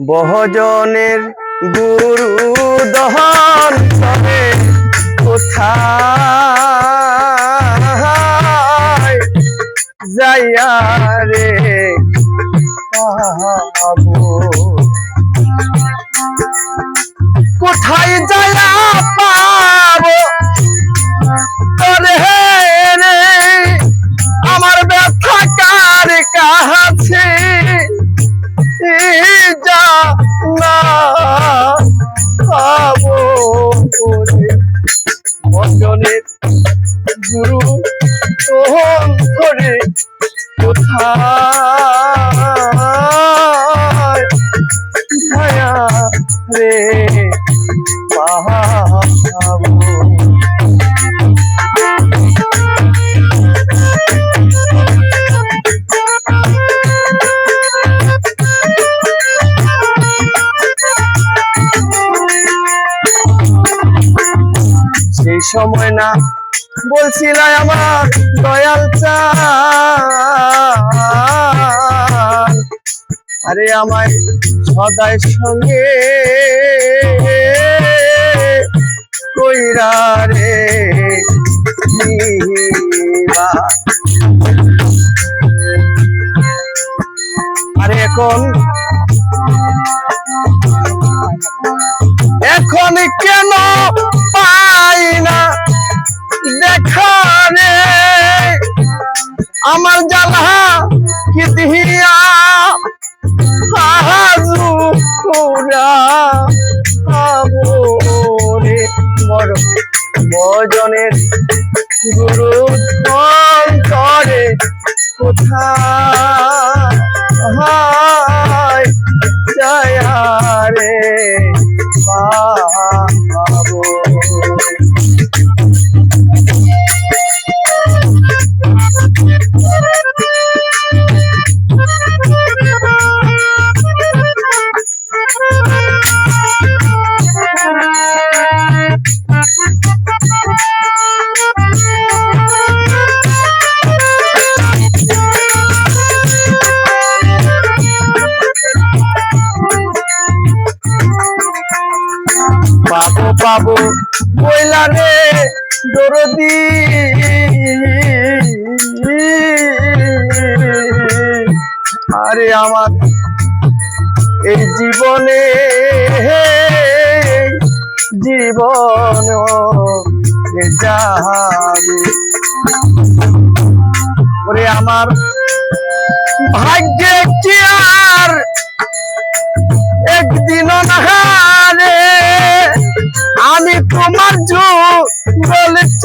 বহুজনের গুরু দহন করে কোথায় যাইয়া রে পাবো, কোথায় যাইয়া পাবো তোরে রে আমার ব্যথা কার কাছে যা না পাবো ভজনের গুরু ধরে কোথায় ছায়া রে পাবো। সেই সময় না বলছিলা আমার দয়াল চাঁদ, আরে আমায় সদাই সঙ্গে কইরা রে নিবা, আরে এখন কেন পাই না দেখা রে আমার জ্বালা কি দিয়া রে বড় ভজনের গুরু করে কোথায় যায়া রে পাবো। পাবো পাবো বইলা রে দরদি, আরে আমার এই জীবনে জীবন যাবে, ওরে আমার ভাগ্যে কি আর একদিনও না রে আমি তোমার বলছ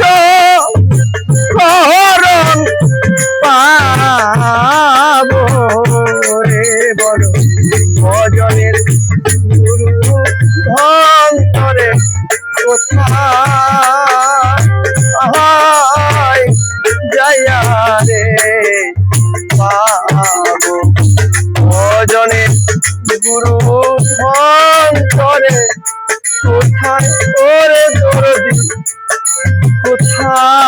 করণ পাবো রে বড় ভজনের গুরু ধন করে কোথায় যাইয়া রে পাবো ভজনের গুরু ধন করে কোথায় ওরে দরদি কোথায়